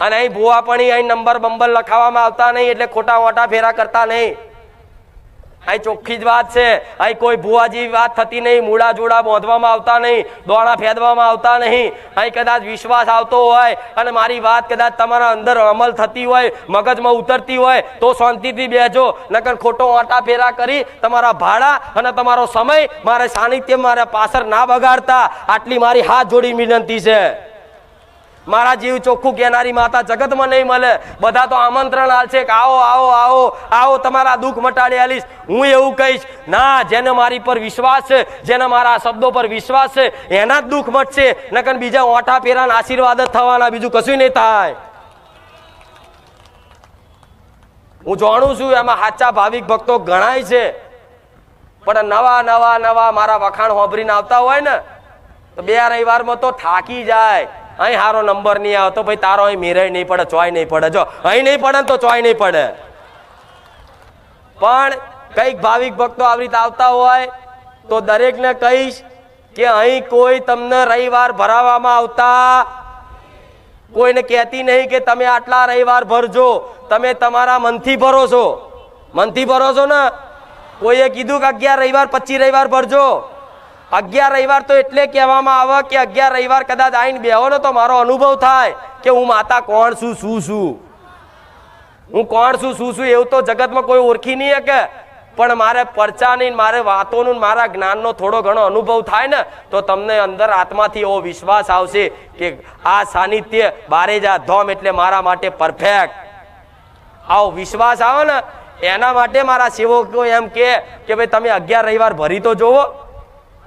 અને અહીં ભૂવા પણ અહીં નંબર બંબર લખાવવામાં આવતા નહીં, એટલે ખોટા મોટા ફેરા કરતા નહીં. અહીં ચોખ્ખી જ વાત છે. અહીં કોઈ ભૂવા જેવી વાત થતી નહીં, મૂળા જોડા બાંધવામાં આવતા નહીં, દોણા ફેદવામાં આવતા નહીં. અહીં કદાચ વિશ્વાસ આવતો હોય અને મારી વાત કદાચ તમારા અંદર અમલ થતી હોય, મગજમાં ઉતરતી હોય તો શાંતિથી બેસજો. નકર ખોટો મોટા ફેરા કરી તમારા ભાડા અને તમારો સમય મારે સાનિધ્ય મારા પાછળ ના બગાડતા, આટલી મારી હાથ જોડી વિનંતી છે. મારા જીવ ચોખ્ખું કહેનારી માતા જગતમાં નહીં મળે. બધા તો આમંત્રણ આલશે કે આવો આવો આવો આવો, તમારા દુઃખ મટાડી આલીશ. હું એવું કહીશ ના, જેને મારી પર વિશ્વાસ છે, જેને મારા શબ્દો પર વિશ્વાસ છે, એના જ દુઃખ મટશે. નકર બીજા ઓઠા ફેરાના આશીર્વાદ જ થવાના, બીજું કશું નહીં થાય. હું જાણું છું એમાં સાચા ભાવિક ભક્તો ગણાય છે, પણ નવા નવા નવા મારા વખાણ હોભરીને આવતા હોય ને તો 2 રવિવારમાં તો થાકી જાય. અહીં સારો નંબર નહીં આવતો ભાઈ, તારો અહીં મેરાય નહીં પડે, ચોય નહીં પડે. જો અહીં નહીં પડે તો ચોય નહીં પડે. પણ કઈક ભાવિક ભક્તો આવી રીતે આવતા હોય તો દરેકને કહીશ કે અહીં કોઈ તમને રવિવાર ભરાવામાં આવતા કોઈને કહેતી નહીં કે તમે આટલા રવિવાર ભરજો. તમે તમારા મનથી ભરો છો. મનથી ભરો છો ને? કોઈએ કીધું કે 11 રવિવાર 25 રવિવાર ભરજો. 11 રવિવાર તો એટલે કહેવામાં આવે કે 11 રવિવાર કદાચ આવીને બેહો ને તો મારો અનુભવ થાય કે હું માતા કોણ છું, શું છું, હું કોણ છું, શું છું. એવું તો જગતમાં કોઈ ઓળખી નહીં શકે. પણ મારે પરચાની, મારે વાતોનું, મારા જ્ઞાનનો થોડો ઘણો અનુભવ થાય ને તો તમને અંદર આત્માથી એવો વિશ્વાસ આવશે કે આ સાનિધ્ય બારેજા ધામ એટલે મારા માટે પરફેક્ટ. આવો વિશ્વાસ આવે ને એના માટે મારા સેવકો એમ કે ભાઈ તમે 11 રવિવાર ભરી તો જોવો.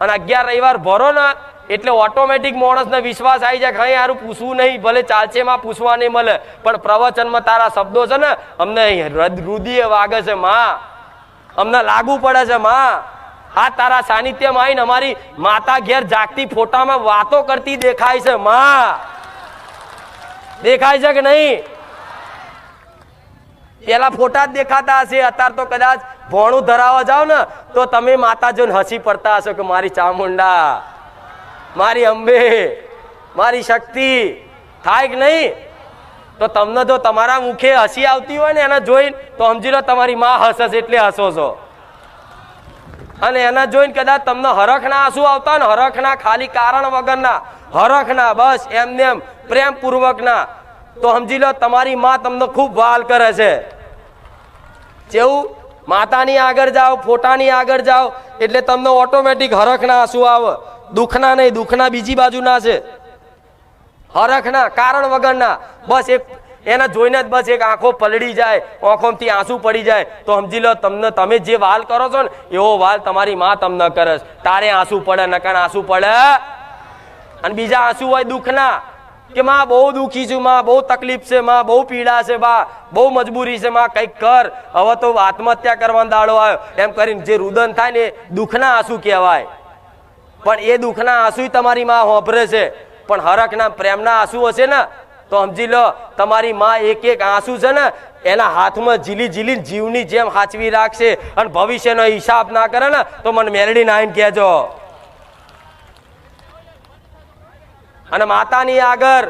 અને 11 રવિવાર ભરો ને એટલે ઓટોમેટિક માણસને વિશ્વાસ આવી જાય. કઈ સારું પૂછવું નહીં, ભલે ચાલશે માં પૂછવા નહીં મળે, પણ પ્રવચનમાં તારા શબ્દો છે ને અમને હૃદય વાગે છે માં, અમને લાગુ પડે છે માં. આ તારા સાનિધ્યમાં આવીને અમારી માતા ઘેર જાગતી ફોટામાં વાતો કરતી દેખાય છે માં. દેખાય છે કે નહીં? પેલા ફોટા જ દેખાતા હશે, અત્યારે તો કદાચ ભોણું ધરાવવા જાવ ને તો તમે માતા જોઈને હસી પડતા હશો કે મારી ચામુંડા, મારી અંબે, મારી શક્તિ. થાય કે નહીં? તો તમને જો તમારા મુખે હસી આવતી હોય ને એને જોઈને તો સમજી લો તમારી માં હસે છે એટલે હસો છો. અને એના જોઈને કદાચ તમને હરખના આંસુ આવતા ને, હરખના ખાલી કારણ વગરના, હરખના બસ એમને એમ પ્રેમ પૂર્વકના, તો સમજી લો તમારી માં તમને ખૂબ વાલ કરે છે. જેવું માતાની આગળ જાઓ, ફોટાની આગળ જાઓ એટલે તમને ઓટોમેટિક હરખના આંસુ આવે. દુઃખના નહીં, દુઃખના બીજી બાજુના છે, હરખના કારણ વગરના. બસ એક એના જોઈને જ બસ એક આંખો પલળી જાય, આંખોમાંથી આંસુ પડી જાય તો સમજી લો તમને તમે જે વાલ કરો છો ને એવો વાલ તમારી માં તમને કરે. તારે આંસુ પડે, નકર આંસુ પડે. અને બીજા આંસુ હોય દુઃખના કે માં બહુ દુઃખી છું, માં બહુ તકલીફ છે, માં બહુ પીડા છે, બા બહુ મજબૂરી છે, માં કંઈક કર, હવે તો આત્મહત્યા કરવાનો દાડો આવ્યો, એમ કરીને જે રુદન થાય ને એ દુઃખના આંસુ કહેવાય. પણ એ દુઃખના આંસુ તમારી માં હોભરે છે. પણ હરખના પ્રેમના આંસુ હશે ને તો સમજી લો તમારી માં એક એક આંસુ છે ને એના હાથમાં ઝીલી ઝીલી જીવની જેમ હાચવી રાખશે. અને ભવિષ્યનો હિસાબ ના કરે ને તો મને મેલડી નાઈને કહેજો. અને માતાની આગળ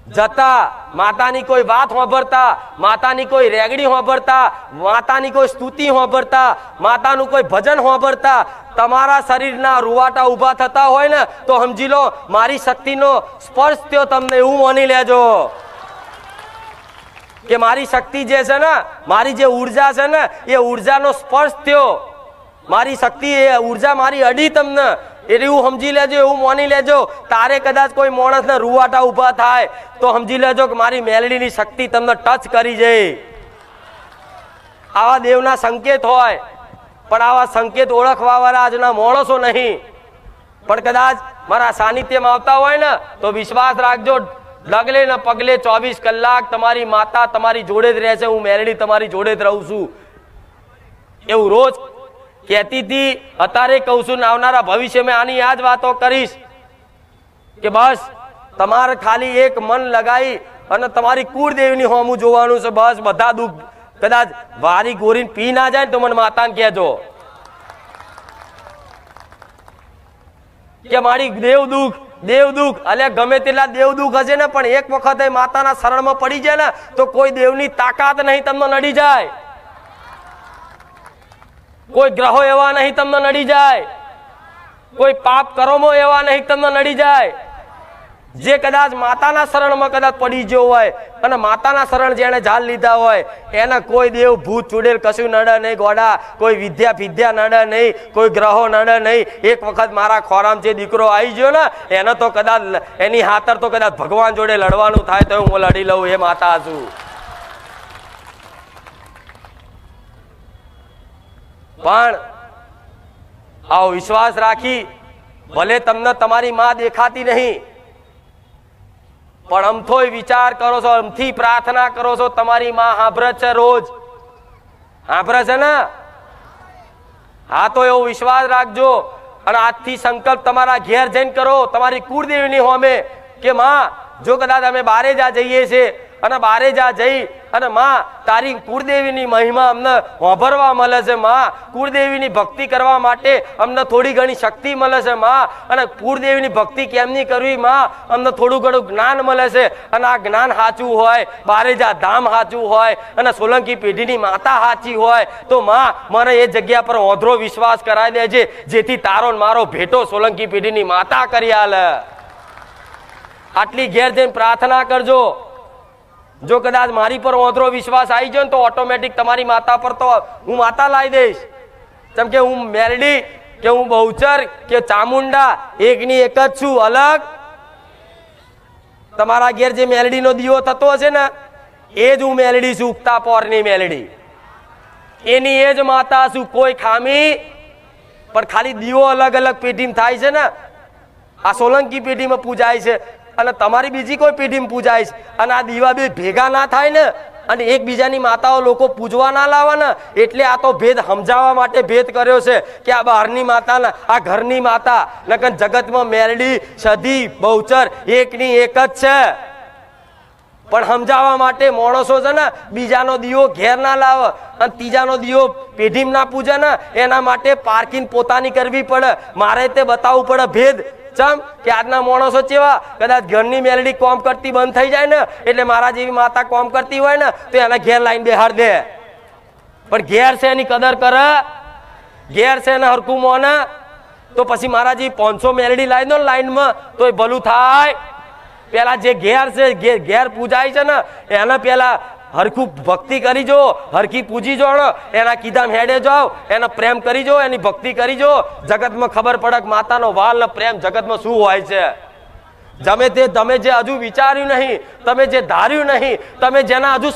જતા, માતાની કોઈ વાત સાંભળતા, માતાની કોઈ રેગડી સાંભળતા, માતાની કોઈ સ્તુતિ સાંભળતા, માતાનું કોઈ ભજન સાંભળતા તમારા શરીરના રૂવાટા ઊભા થતા હોય ને તો સમજી લો મારી શક્તિનો સ્પર્શ થયો તમને, એવું માની લેજો કે મારી શક્તિ જે છે ને, મારી જે ઉર્જા છે ને એ ઉર્જાનો સ્પર્શ થયો. મારી શક્તિ એ ઉર્જા મારી અડી તમને, એવું સમજી લેજો, એવું માની લેજો. તારે કદાચ કોઈ માણસને રૂવાટા ઊભા થાય તો સમજી લેજો કે મારી મેલડીની શક્તિ તમને ટચ કરી જાય. આવા દેવના સંકેત હોય, પણ આવા સંકેત ઓળખવા વાળા આજના માણસો નહીં. પણ કદાચ મારા સાનિધ્યમાં આવતા હોય ને તો વિશ્વાસ રાખજો, ડગલે ને પગલે 24 કલાક તમારી માતા તમારી જોડે જ રહે છે. હું મેલડી તમારી જોડે જ રહું છું એવું રોજ કહેતી હતી. અત્યારે કહું છું, આવનારા ભવિષ્ય મેં આની આ જ વાતો કરીશ કે બસ તમારે ખાલી એક મન લગાવી અને તમારી કુળદેવીની હોમું જોવાનું છે. બસ બધા દુઃખ કદાચ વારી ગોરીને પી ના જાય તો મને માતાને કહેજો કે મારી દેવ દુઃખ દેવદુખ અલ્યા ગમે તેટલા દેવદુખ હશે ને પણ એક વખત એ માતાના શરણમાં પડી જાય ને તો કોઈ દેવની તાકાત નહીં તમને નડી જાય, કોઈ ગ્રહો એવા નહીં તમને નડી જાય, કોઈ પાપ કર્મો એવા નહીં તમને નડી જાય. જે કદાચ માતાના શરણમાં કદાચ પડી ગયો હોય અને માતાના શરણ જેને ઝાલ લીધા હોય એને કોઈ દેવ ભૂત ચૂડેલ કશું નડે નહીં ગોડા, કોઈ વિદ્યા નડે નહીં, કોઈ ગ્રહો નડે નહીં. એક વખત મારા ખોરામ જે દીકરો આવી ગયો ને એને તો કદાચ એની હાથર તો કદાચ ભગવાન જોડે લડવાનું થાય તો હું લડી લઉં, એ માતા છું. પણ આવો વિશ્વાસ રાખી ભલે તમને તમારી માં દેખાતી નહીં પણ અમથોય વિચાર કરો છો, અમથી પ્રાર્થના કરો છો, તમારી માં સાંભળે છે, રોજ સાંભળે છે ને. હા તો એવો વિશ્વાસ રાખજો અને આજથી સંકલ્પ તમારા ઘેર જઈને કરો તમારી કુળદેવીની હોમે કે માં જો કદાચ અમે બારે જા જઈએ છીએ અને બારે જા જઈ અને માં તારી કુળદેવીની મહિમા અમને સાંભળવા મળે છે, માં કુળદેવીની ભક્તિ કરવા માટે અમને થોડી ઘણી શક્તિ મળે છે માં, અને કુળદેવીની ભક્તિ કેમની કરવી માં અમને થોડું ઘણું જ્ઞાન મળે છે, અને આ જ્ઞાન સાચું હોય, બારેજા ધામ સાચું હોય અને સોલંકી પેઢીની માતા સાચી હોય તો માં મને એ જગ્યા પર ઓંધળો વિશ્વાસ કરાવી દેજે જેથી તારો મારો ભેટો સોલંકી પેઢીની માતા કરી આલે. આટલી ઘેર જઈને પ્રાર્થના કરજો. જો કદાચ મારી પર ઓંધળો વિશ્વાસ આવી જાય ને તો ઓટોમેટિક તમારી માતા પર તો હું માતા લાવી દઈશ. જેમ કે હું મેરડી કે હું બહુચર કે ચામુંડા એકની એક જ છું, અલગ. તમારા ઘેર જે મેલડીનો દીવો થતો હશે ને એ જ હું મેલડી છું, ઉગતા પોરની મેલડી, એની એ જ માતા છું. કોઈ ખામી પણ ખાલી દીવો અલગ અલગ પેઢીમાં થાય છે ને, આ સોલંકી પેઢીમાં પૂજાય છે અને તમારી બીજી કોઈ પેઢીમાં પૂજાય છે, અને આ દીવા બે ભેગા ના થાય ને અને એકબીજાની માતાઓ લોકો પૂજવા ના લાવે ને એટલે આ તો ભેદ સમજાવવા માટે ભેદ કર્યો છે કે આ બહારની માતા ને આ ઘરની માતા નકર જગતમાં મેરડી સધી બહુચર એકની એક જ છે. પણ સમજાવવા માટે માણસો છે ને બીજાનો દીવો ઘેર ના લાવે અને ત્રીજાનો દીવો પેઢીમાં ના પૂજે ને એના માટે પાર્કિંગ પોતાની કરવી પડે. મારે તે બતાવવું પડે ભેદ. ચમ કે આજના માણસો કેવા કદાચ ઘરની મેલડી કોમ કરતી બંધ થઈ જાય ને એટલે મારા જેવી માતા કોમ કરતી હોય ને તો એને ઘેર લાઈન બેહાર દે. પણ ઘેર છે એની કદર કરે, ઘેર છે એને હરકું મોને તો પછી મારા જેવી 500 મેલડી લાવી દો લાઈનમાં તો એ ભલું થાય. પેલા જે ઘેર છે ઘેર પૂજાય છે ને એને પેલા હરખું ભક્તિ કરી જો, હરખી પૂજી જો, એના કીધામ હેડે જાઓ, એનો પ્રેમ કરી જો, એની ભક્તિ કરી જો. જગતમાં ખબર પડે કે માતાનો વાલ ને પ્રેમ જગતમાં શું હોય છે. તમે જે હજુ વિચાર્યું નહીં, તમે જે ધાર્યું નહીં, તમે જેના હજુ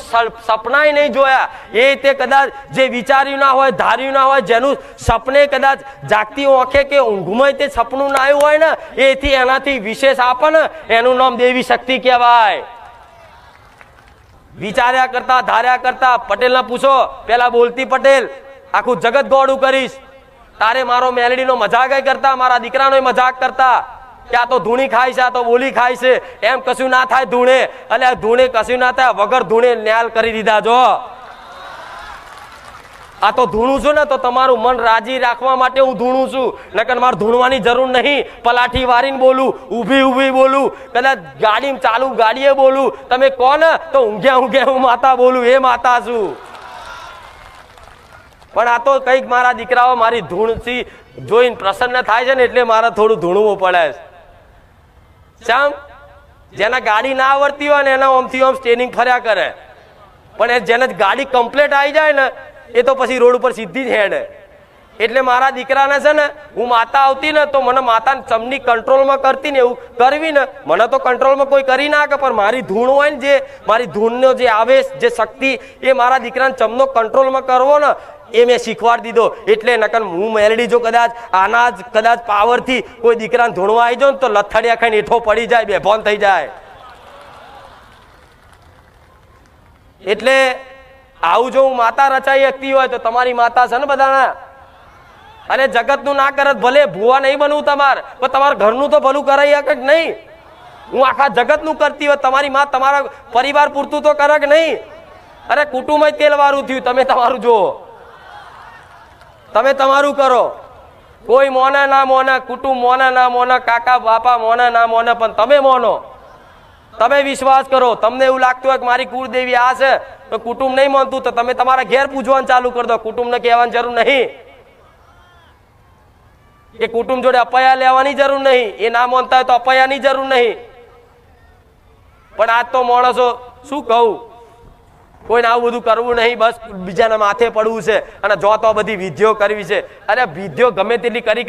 સપનાય નહીં જોયા એ તે કદાચ જે વિચાર્યું ના હોય, ધાર્યું ના હોય, જેનું સપને કદાચ જાગતી આંખે કે ઊંઘમાં તે સપનું ના આવ્યું હોય ને એથી એનાથી વિશેષ આપે ને એનું નામ દેવી શક્તિ કહેવાય. વિચાર્યા કરતા ધાર્યા કરતા પટેલ ને પૂછો, પેલા બોલતી પટેલ આખું જગત ગોળું કરીશ, તારે મારો મેલડીનો મજાક કરતા મારા દીકરાનો મજાક કરતા કે આ તો ધૂણી ખાય છે, આ તો બોલી ખાય છે, એમ કશું ના થાય ધૂણે. એટલે ધૂણે કશું ના થાય, વગર ધૂણે ન્યાલ કરી દીધા. જો આ તો ધૂણું છું ને તો તમારું મન રાજી રાખવા માટે હું ધૂણું છું, નકર મારે ધૂણવાની જરૂર નહીં. પલાઠી વારીને બોલું, ઊભી બોલું, કદાચ ગાડી ચાલુ ગાડીએ બોલું, તમે કોને તો ઊંઘ્યા હું માતા બોલું, એ માતા છું. પણ આ તો કઈક મારા દીકરાઓ મારી ધૂણથી જોઈને પ્રસન્ન થાય છે ને એટલે મારે થોડું ધૂણવું પડે છે. ચમ જેના ગાડી ના આવડતી હોય ને એના ઓમથી ઓમ સ્ટેનિંગ ફર્યા કરે, પણ જેને ગાડી કમ્પ્લીટ આવી જાય ને એ તો પછી રોડ ઉપર સીધી જ હેડે. એટલે મારા દીકરાને છે ને હું માતા આવતી ને તો મને માતાને ચમની કંટ્રોલમાં કરતી ને એવું કરવી ને મને તો કંટ્રોલમાં કોઈ કરી ના કે પણ મારી ધૂણ હોય ને જે મારી ધૂણનો જે આવેશ જે શક્તિ એ મારા દીકરાને ચમનો કંટ્રોલમાં કરવો ને એ મેં શીખવાડી દીધો. એટલે નકર હું મેલડી જો કદાચ આના જ કદાચ પાવરથી કોઈ દીકરાને ધૂણવા આવી જાઉં ને તો લથડિયા ખાઈને હેઠો પડી જાય, બેભાન થઈ જાય. એટલે આવું જો હું માતા રચાઈ શકતી હોય તો તમારી માતા છે ને બધાના. અને જગતનું ના કરત ભલે ભૂવા નહીં બનવું તમારે, પણ તમારા ઘરનું તો ભલું કરાઈ શકે કે નહીં. હું આખા જગતનું કરતી હોય, તમારી માં તમારા પરિવાર પૂરતું તો કરે કે નહીં. અરે કુટુંબ તેલ વાળું થયું, તમે તમારું જુઓ, તમે તમારું કરો. કોઈ મોને ના મોને, કુટુંબ મોને ના મોને, કાકા બાપા મોને ના મોને, પણ તમે મોનો, તમે વિશ્વાસ કરો. તમને એવું લાગતું હોય કે મારી કુળદેવી આ છે, તો કુટુંબ નહીં માનતું તો તમે તમારા ઘેર પૂજવાનું ચાલુ કરી દો. કુટુંબને કહેવાની જરૂર નહીં, કે કુટુંબ જોડે અપાયા લેવાની જરૂર નહીં. એ ના માનતા હોય તો અપાયાની જરૂર નહીં. પણ આજ તો માણસો શું કહું, કોઈને આવું બધું કરવું નહીં, બસ બીજાના માથે પડવું છે અને જો તો બધી વિધિઓ કરવી છે. અરે વિધિઓ ગમે તેટલી કરી